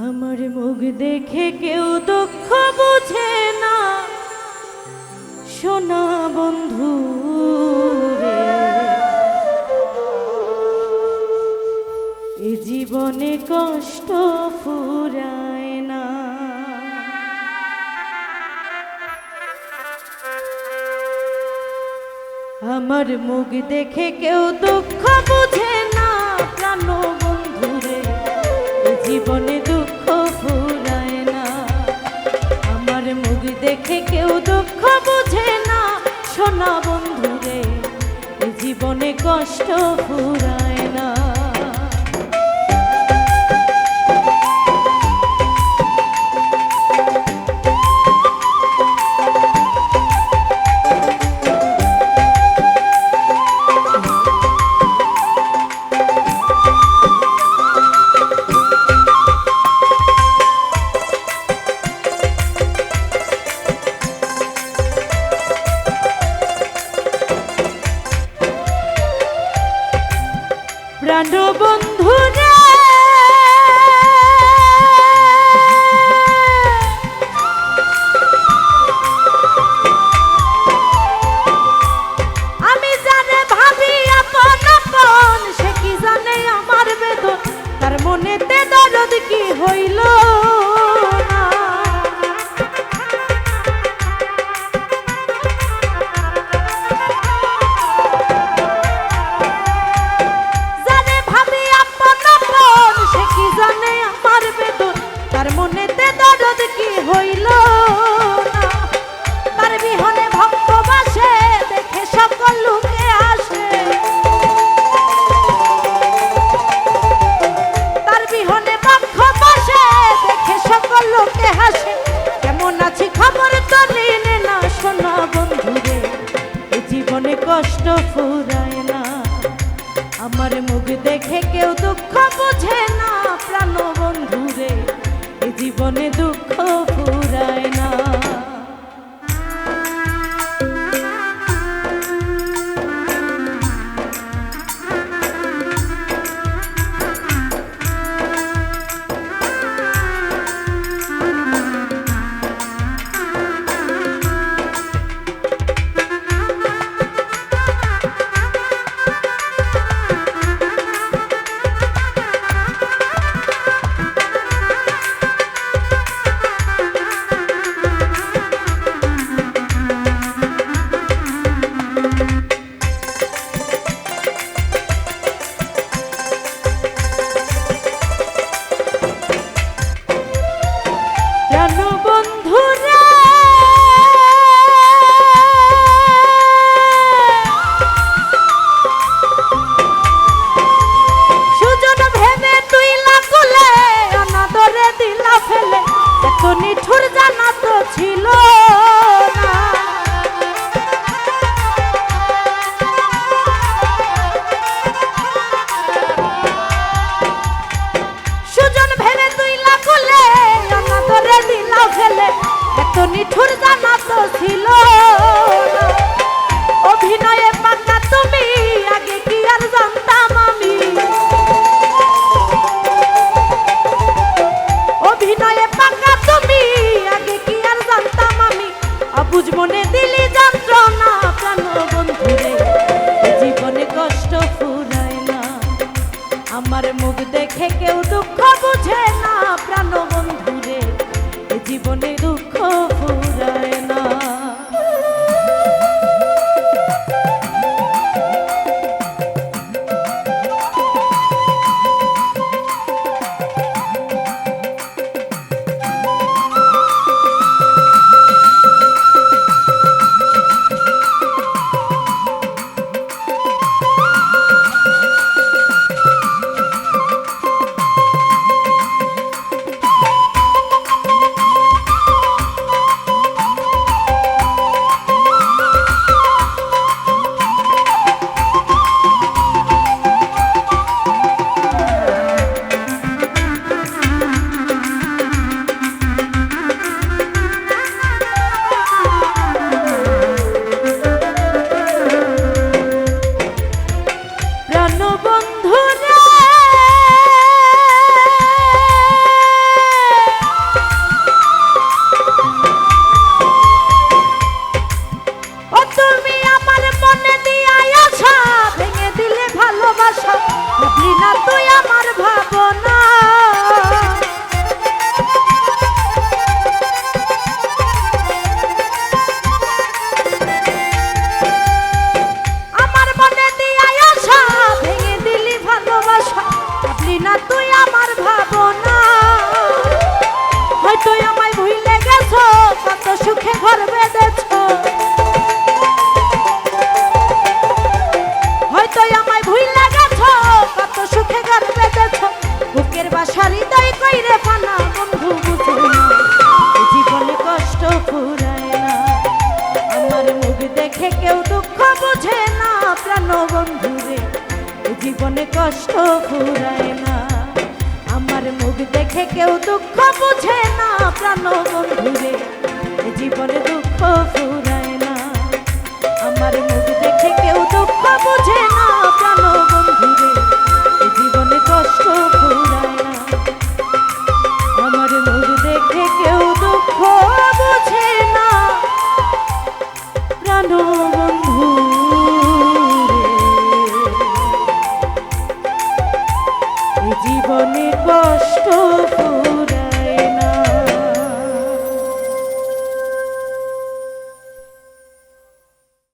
আমার মুখ দেখে কেউ দুঃখ বুঝে না, সোনা বন্ধু রে। এ জীবনে কষ্ট ফুরায় না। আমার মুখ দেখে কেউ দুঃখ বুঝে না, প্রাণ বন্ধু রে। এ জীবনে দুঃখ ফুরায় না। আমার মুখ দেখে কেউ দুঃখ বুঝে না, সোনা বন্ধু রে। এ জীবনে কষ্ট ফুরায় না। প্রাণ বন্ধু রে, আমি জানে ভাবি আপন আপন, সে কি জানে আমার বেদন, তার মনেতে দরদ কি হইল না। তার মনেতে দরদ কি হইল না। তার বিহনে ভক্ত বাসে, দেখে সকল লোকে আসে। তার বিহনে ভক্ত বাসে, দেখে সকল লোকে হাসে। কেমন আছি খবর তো নিলে না, সোনা বন্ধু রে। এ জীবনে কষ্ট ফুরায় না। আমার মুখ দেখে কেউ দুঃখ বুঝে না, প্রাণ বন্ধু রে। জীবনে দুঃখ ফুরায় না। নিঠুর জানা তো ছিল না। সুজন ভেবে তুই লাগুলে, অনাদরে দিলা ফেলে, এত নিঠুর জানা তো ছিল না। অভিনয়ে পাকা তুমি, আগে কি আর জানতাম আমি। অভিনয়ে পাকা তুমি, আগে কি আর জানতাম আমি। অবুঝ মনে দিলি যন্ত্রণা, প্রাণ বন্ধু রে। জীবনে কষ্ট ফুরায় না। আমার মুখ দেখে কেউ দুঃখ বুঝে না, প্রাণ বন্ধু রে। জীবনে দুঃখ ফুরায় না। হৃদয় কইরে পানা বন্ধু বুঝে না এ জীবনে কষ্ট ফুরায় না আমার মুখ দেখে কেউ দুঃখ বুঝে না প্রাণ বন্ধু রে এ জীবনে কষ্ট ফুরায় না আমার মুখ দেখে কেউ দুঃখ বুঝে না প্রাণ বন্ধু রে এ জীবনে দুঃখ ফুরায় না আমার মুখ দেখে কেউ দুঃখ বুঝে না প্রাণ বন্ধু রে এ জীবনে কষ্ট ফুরায় না আমার মুখ দেখে কেউ দুঃখ বুঝে না প্রাণ বন্ধু রে এ জীবনে কষ্ট